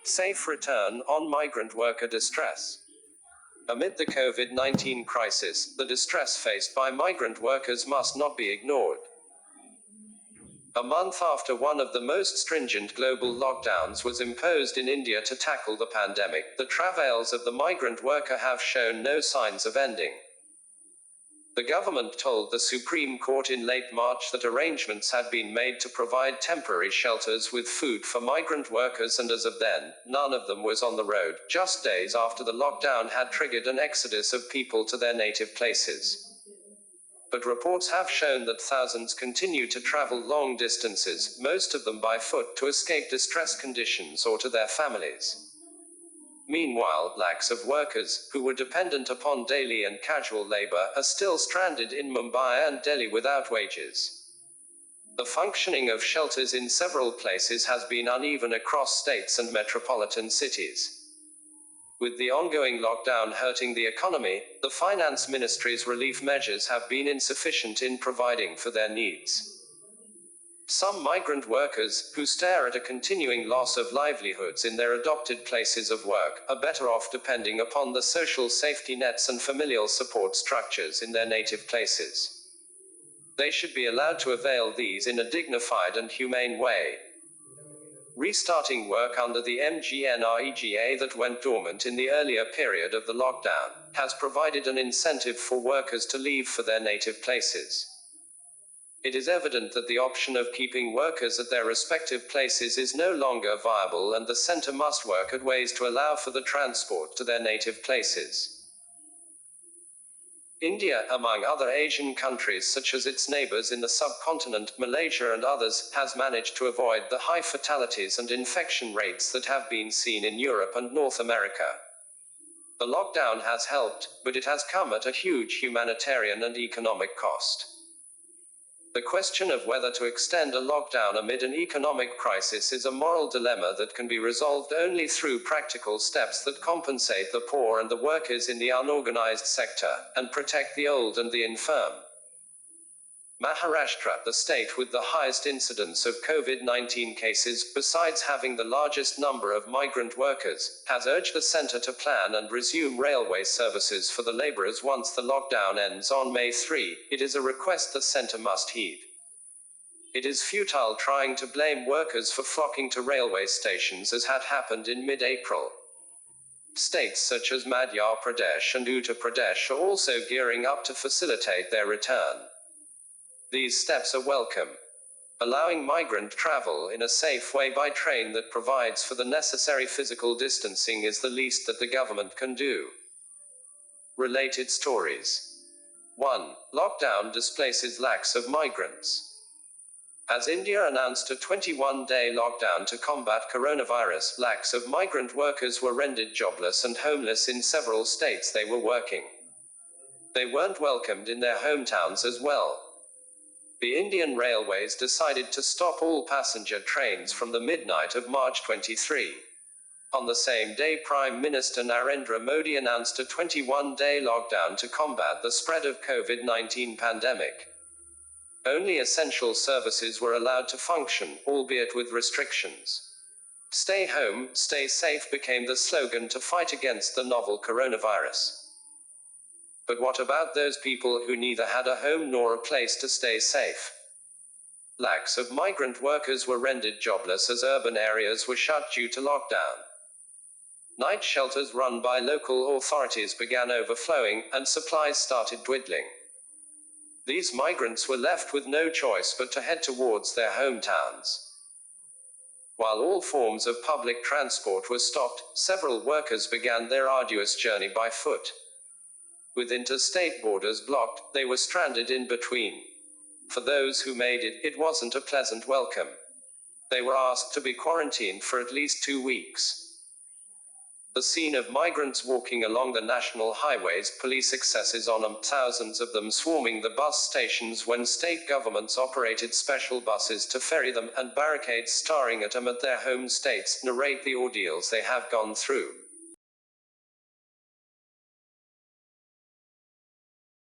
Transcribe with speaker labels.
Speaker 1: Safe return on migrant worker distress. Amid the COVID-19 crisis, the distress faced by migrant workers must not be ignored. A month after one of the most stringent global lockdowns was imposed in India to tackle the pandemic, the travails of the migrant worker have shown no signs of ending. The government told the Supreme Court in late March that arrangements had been made to provide temporary shelters with food for migrant workers, and as of then, none of them was on the road, just days after the lockdown had triggered an exodus of people to their native places. But reports have shown that thousands continue to travel long distances, most of them by foot, to escape distress conditions or to their families. Meanwhile, lakhs of workers, who were dependent upon daily and casual labor, are still stranded in Mumbai and Delhi without wages. The functioning of shelters in several places has been uneven across states and metropolitan cities. With the ongoing lockdown hurting the economy, the Finance Ministry's relief measures have been insufficient in providing for their needs. Some migrant workers, who stare at a continuing loss of livelihoods in their adopted places of work, are better off depending upon the social safety nets and familial support structures in their native places. They should be allowed to avail these in a dignified and humane way. Restarting work under the MGNREGA that went dormant in the earlier period of the lockdown has provided an incentive for workers to leave for their native places. It is evident that the option of keeping workers at their respective places is no longer viable, and the centre must work at ways to allow for the transport to their native places. India, among other Asian countries such as its neighbors in the subcontinent, Malaysia and others, has managed to avoid the high fatalities and infection rates that have been seen in Europe and North America. The lockdown has helped, but it has come at a huge humanitarian and economic cost. The question of whether to extend a lockdown amid an economic crisis is a moral dilemma that can be resolved only through practical steps that compensate the poor and the workers in the unorganized sector, and protect the old and the infirm. Maharashtra, the state with the highest incidence of COVID-19 cases, besides having the largest number of migrant workers, has urged the centre to plan and resume railway services for the labourers once the lockdown ends on May 3. It is a request the centre must heed. It is futile trying to blame workers for flocking to railway stations, as had happened in mid-April. States such as Madhya Pradesh and Uttar Pradesh are also gearing up to facilitate their return. These steps are welcome. Allowing migrant travel in a safe way by train that provides for the necessary physical distancing is the least that the government can do. Related stories. 1. Lockdown displaces lakhs of migrants. As India announced a 21-day lockdown to combat coronavirus, lakhs of migrant workers were rendered jobless and homeless in several states they were working. They weren't welcomed in their hometowns as well. The Indian Railways decided to stop all passenger trains from the midnight of March 23. On the same day, Prime Minister Narendra Modi announced a 21-day lockdown to combat the spread of COVID-19 pandemic. Only essential services were allowed to function, albeit with restrictions. Stay home, stay safe became the slogan to fight against the novel coronavirus. But what about those people who neither had a home nor a place to stay safe? Lakhs of migrant workers were rendered jobless as urban areas were shut due to lockdown. Night shelters run by local authorities began overflowing, and supplies started dwindling. These migrants were left with no choice but to head towards their hometowns. While all forms of public transport were stopped, several workers began their arduous journey by foot. With interstate borders blocked, they were stranded in between. For those who made it, it wasn't a pleasant welcome. They were asked to be quarantined for at least 2 weeks. The scene of migrants walking along the national highways, police excesses on them, thousands of them swarming the bus stations when state governments operated special buses to ferry them, and barricades staring at them at their home states, narrate the ordeals they have gone through.